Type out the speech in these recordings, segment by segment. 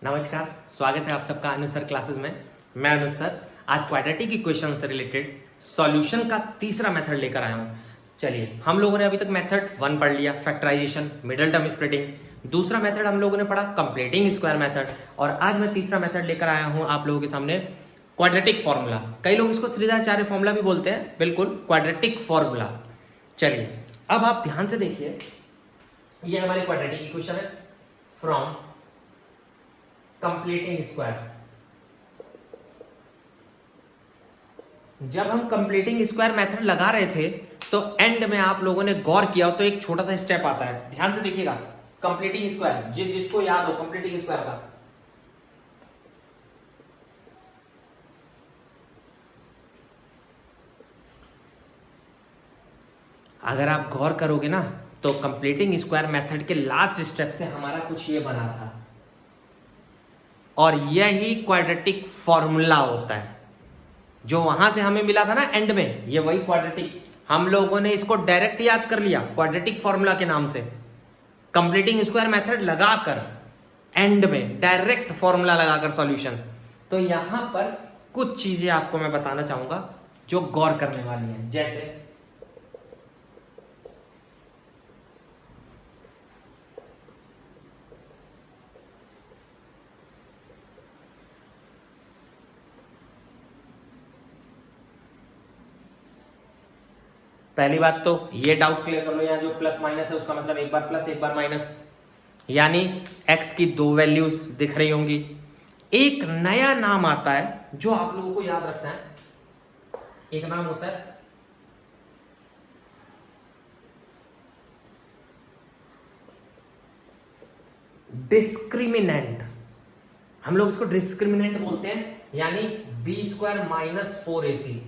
नमस्कार, स्वागत है आप सबका अनु सर क्लासेस में। मैं अनु सर आज क्वाड्रेटिक इक्वेशन से रिलेटेड सॉल्यूशन का तीसरा मेथड लेकर आया हूँ। चलिए, हम लोगों ने अभी तक मेथड 1 पढ़ लिया, फैक्टराइजेशन, मिडिल टर्म स्प्लिटिंग। दूसरा मेथड हम लोगों ने पढ़ा कंप्लीटिंग स्क्वायर मेथड, और आज मैं तीसरा मेथड लेकर आया हूँ आप लोगों के सामने, क्वाड्रेटिक फॉर्मूला। कई लोग इसको त्रिज्याचार्य फॉर्मूला भी बोलते हैं, बिल्कुल क्वाड्रेटिक फॉर्मूला। चलिए, अब आप ध्यान से देखिए, ये हमारी क्वाड्रेटिक इक्वेशन है फ्रॉम कंप्लीटिंग स्क्वायर। जब हम कंप्लीटिंग स्क्वायर मेथड लगा रहे थे तो एंड में आप लोगों ने गौर किया हो तो एक छोटा सा स्टेप आता है, ध्यान से देखिएगा। कंप्लीटिंग स्क्वायर, जिसको याद हो कंप्लीटिंग स्क्वायर का, अगर आप गौर करोगे ना तो कंप्लीटिंग स्क्वायर मेथड के लास्ट स्टेप से हमारा कुछ ये बना था, और यही क्वाड्रेटिक फॉर्मूला होता है जो वहां से हमें मिला था ना एंड में। ये वही क्वाड्रेटिक, हम लोगों ने इसको डायरेक्ट याद कर लिया क्वाड्रेटिक फॉर्मूला के नाम से। कंप्लीटिंग स्क्वायर मेथड लगाकर एंड में डायरेक्ट फॉर्मूला लगाकर सॉल्यूशन। तो यहां पर कुछ चीजें आपको मैं बताना चाहूंगा जो गौर करने वाली हैं। जैसे पहली बात तो ये डाउट क्लियर कर लो, यहाँ जो प्लस माइनस है उसका मतलब एक बार प्लस एक बार माइनस, यानी x की दो वैल्यूज दिख रही होंगी। एक नया नाम आता है जो आप लोगों को याद रखना है, एक नाम होता है डिस्क्रिमिनेंट। हम लोग इसको डिस्क्रिमिनेंट बोलते हैं, यानी बी स्क्वायर माइनस 4ac।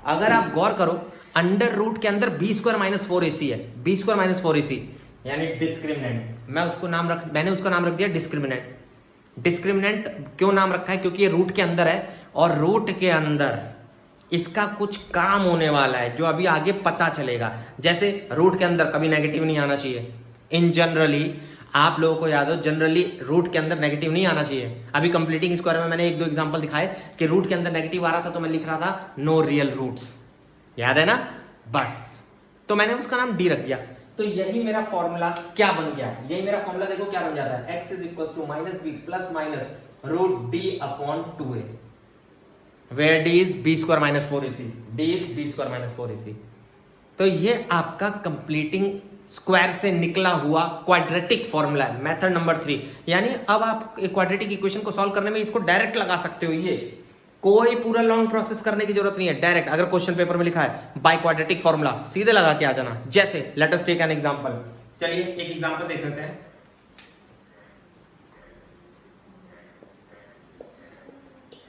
अगर आप गौर करो, अंडर रूट के अंदर बी स्क्वायर माइनस 4ac है, बी स्क्वायर माइनस 4ac यानी डिस्क्रिमिनेंट। मैंने उसका नाम रख दिया डिस्क्रिमिनेंट। डिस्क्रिमिनेंट क्यों नाम रखा है? क्योंकि ये रूट के अंदर है, और रूट के अंदर इसका कुछ काम होने वाला है जो अभी आगे पता चलेगा। जैसे रूट के अंदर कभी नेगेटिव नहीं आना चाहिए इन जनरली, आप लोगों को याद हो जनरली रूट के अंदर नेगेटिव नहीं आना चाहिए। अभी कंप्लीटिंग स्क्वायर में मैंने एक दो एग्जांपल दिखाए कि रूट के अंदर नेगेटिव आ रहा था तो मैं लिख रहा था नो रियल रूट्स, याद है ना? बस, तो मैंने उसका नाम डी रख दिया। तो यही मेरा फॉर्मूला क्या बन गया, यही मेरा फॉर्मूला देखो क्या बन जाता है, x is equal to minus b plus minus root D upon 2a, where D is b square minus 4ac, D is b square minus 4ac। तो ये आपका कंप्लीटिंग स्क्वायर से निकला हुआ क्वाड्रेटिक फॉर्मूला है, मेथड नंबर 3। यानी अब आप क्वाड्रेटिक इक्वेशन को सॉल्व करने में इसको डायरेक्ट लगा सकते हो, ये कोई पूरा लॉन्ग प्रोसेस करने की जरूरत नहीं है। डायरेक्ट अगर क्वेश्चन पेपर में लिखा है बाय क्वाड्रेटिक फॉर्मूला, सीधे लगा के आ जाना। जैसे let us take an example. चलिए एक एग्जांपल देख लेते हैं।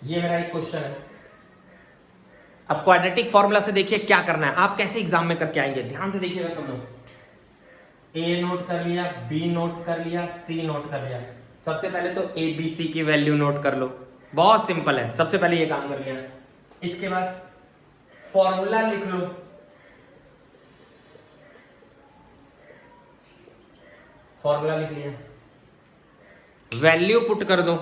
ये मेरा एक क्वेश्चन है। अब क्वाड्रेटिक फॉर्मूला से देखिए क्या करना है, आप कैसे एग्जाम में करके आएंगे, ध्यान से देखिएगा सब लोग। ए नोट कर लिया, बी नोट कर लिया, सी नोट कर लिया। सबसे पहले तो ए बी सी की वैल्यू नोट कर लो, बहुत सिंपल है। सबसे पहले ये काम कर लिया, इसके बाद फॉर्मूला लिख लो। फॉर्मूला लिख लिया, वैल्यू पुट कर दो।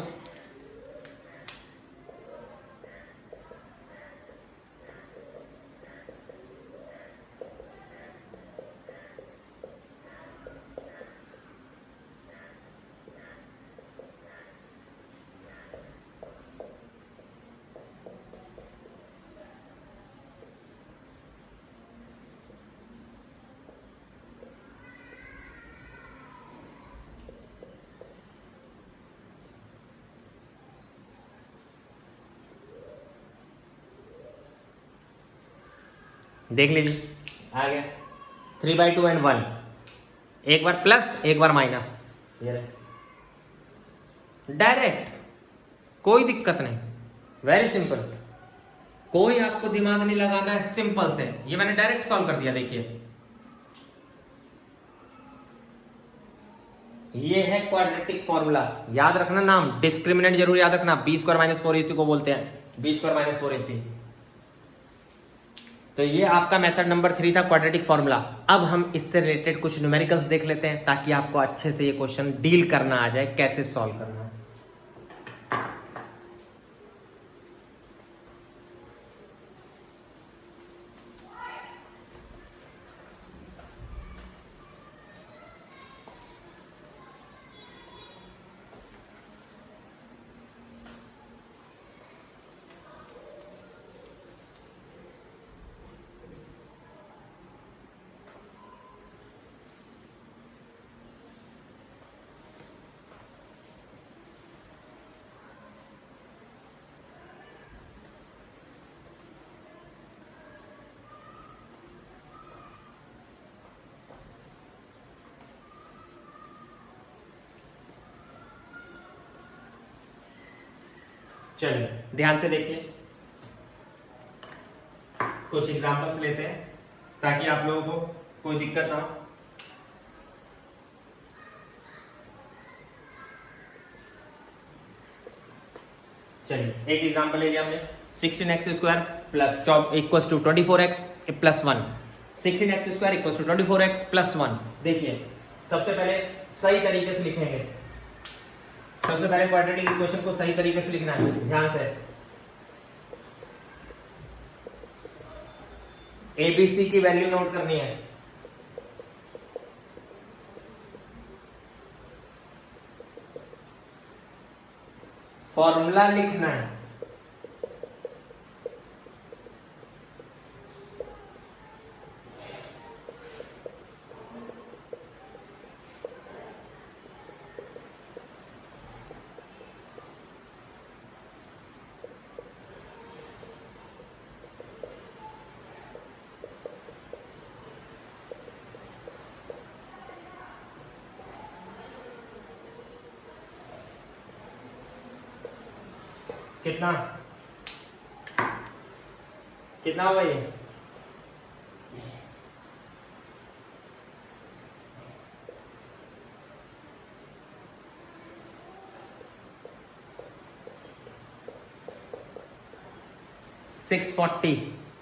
देख लीजिए आ गया 3/2 एंड 1, एक बार प्लस एक बार माइनस, ये रहे डायरेक्ट, कोई दिक्कत नहीं, वेरी सिंपल, कोई आपको दिमाग नहीं लगाना है, सिंपल से ये मैंने डायरेक्ट सॉल्व कर दिया। देखिए ये है क्वाड्रेटिक फॉर्मूला, याद रखना नाम, डिस्क्रिमिनेंट जरूर याद रखना, बी स्क्वायर माइनस 4ac को बोलते हैं, बी स्क्वायर माइनस 4ac। तो ये आपका मेथड नंबर 3 था, क्वाड्रेटिक फॉर्मूला। अब हम इससे रिलेटेड कुछ न्यूमेरिकल्स देख लेते हैं ताकि आपको अच्छे से ये क्वेश्चन डील करना आ जाए, कैसे सॉल्व करना है। चलिए ध्यान से देखिए, कुछ एग्जांपल्स लेते हैं ताकि आप लोगों को कोई दिक्कत ना हो। चलिए एक एग्जांपल ले लिया हमने, 16x² plus equal to 24x plus 1। 16x² equal to 24x plus 1। देखिए सबसे पहले सही तरीके से लिखेंगे, सबसे पहले क्वाड्रेटिक इक्वेशन को सही तरीके से लिखना है, ध्यान से। एबीसी की वैल्यू नोट करनी है। फॉर्मूला लिखना है। कितना कितना होगा ये? $640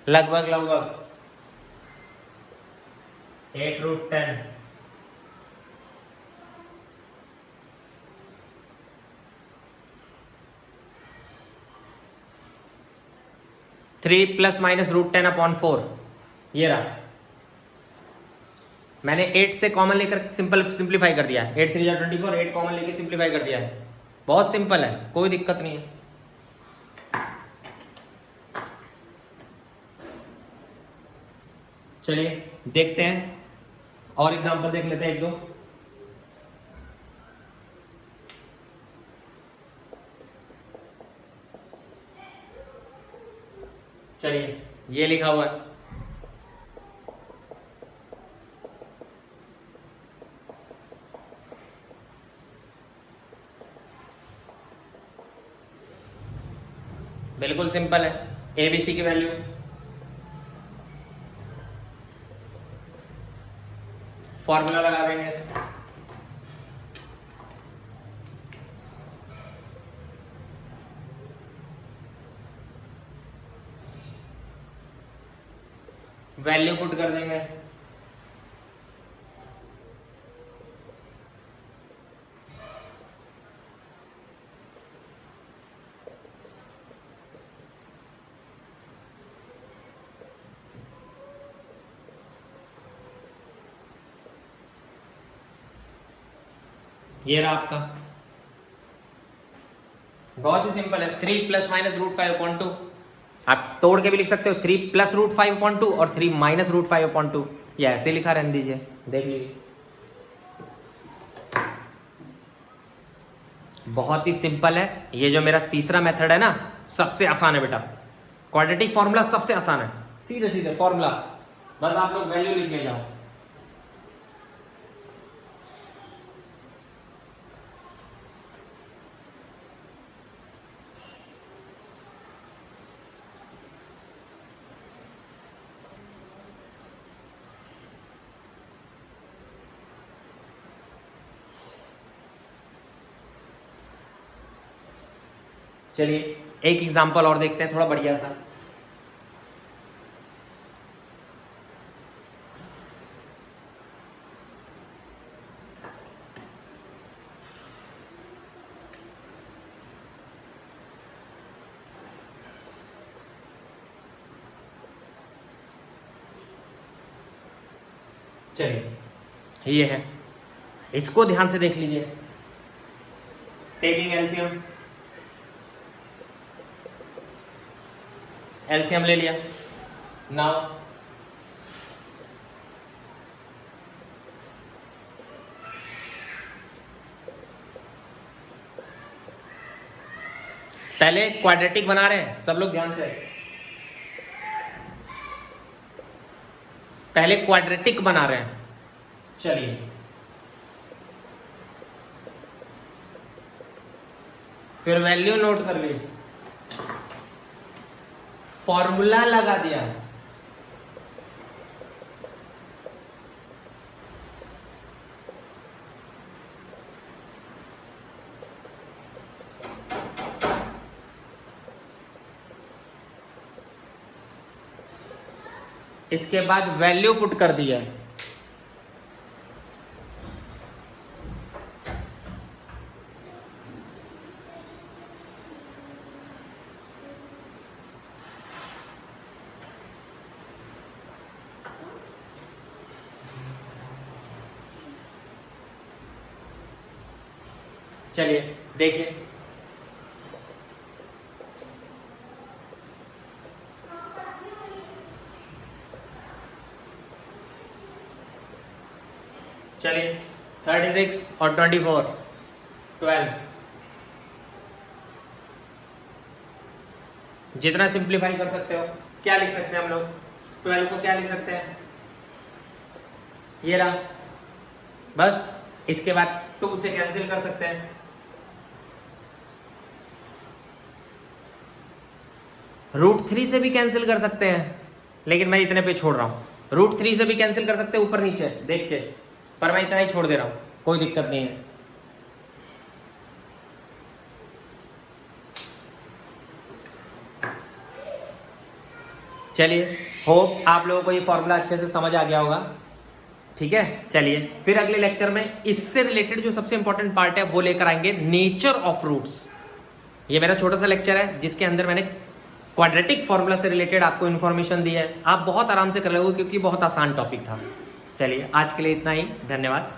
लगभग 8√10। 3 प्लस माइनस √10/4 ये रहा। मैंने 8 से कॉमन लेकर सिंप्लीफाई कर दिया है। 8 3 24, 8 कॉमन लेकर सिंप्लीफाई कर दिया है। बहुत सिंपल है, कोई दिक्कत नहीं है। चलिए देखते हैं और एग्जांपल देख लेते हैं एक दो। चलिए ये लिखा हुआ है, बिल्कुल सिंपल है। एबीसी की वैल्यू फॉर्मूला लगा देंगे। वैल्यू पुट कर देंगे। ये रहा आपका, बहुत ही सिंपल है। 3 प्लस माइनस √5/2 आप तोड़ के भी लिख सकते हो। 3 प्लस √5/2 और 3 माइनस √5/2, ये ऐसे लिखा रहने दीजिए, देख लीजिए। बहुत ही सिंपल है। ये जो मेरा तीसरा मेथड है ना, सबसे आसान है बेटा। क्वाड्रेटिक फॉर्मूला सबसे आसान है, सीधे सीधे फॉर्मूला, बस आप लोग वैल्यू लिख ले जाओ। चलिए एक एग्जांपल और देखते हैं, थोड़ा बढ़िया सा। चलिए ये है, इसको ध्यान से देख लीजिए। टेकिंग एलसीएम, एलसीएम ले लिया। नाउ पहले क्वाड्रेटिक बना रहे हैं, सब लोग ध्यान से। पहले क्वाड्रेटिक बना रहे हैं। चलिए फिर वैल्यू नोट कर ली। फॉर्मूला लगा दिया। इसके बाद वैल्यू पुट कर दिया। चलिए देखिए, चलिए 36 और 24 12, जितना सिंप्लीफाई कर सकते हो क्या लिख सकते हैं हम लोग? 12 को क्या लिख सकते हैं? ये रहा, बस। इसके बाद 2 से कैंसिल कर सकते हैं। √3 से भी कैंसिल कर सकते हैं, लेकिन मैं इतने पे छोड़ रहा हूं। √3 से भी कैंसिल कर सकते हैं ऊपर नीचे देख के, पर मैं इतना ही छोड़ दे रहा हूं, कोई दिक्कत नहीं है। चलिए, होप आप लोगों को ये फॉर्मूला अच्छे से समझ आ गया होगा। ठीक है, चलिए फिर अगले लेक्चर में इससे रिलेटेड जो सबसे इंपॉर्टेंट पार्ट है वो लेकर आएंगे, नेचर ऑफ रूट्स। ये मेरा छोटा सा लेक्चर है जिसके अंदर मैंने क्वाड्रेटिक फॉर्मूला से रिलेटेड आपको इन्फॉर्मेशन दी है। आप बहुत आराम से कर लोगे क्योंकि बहुत आसान टॉपिक था। चलिए आज के लिए इतना ही, धन्यवाद।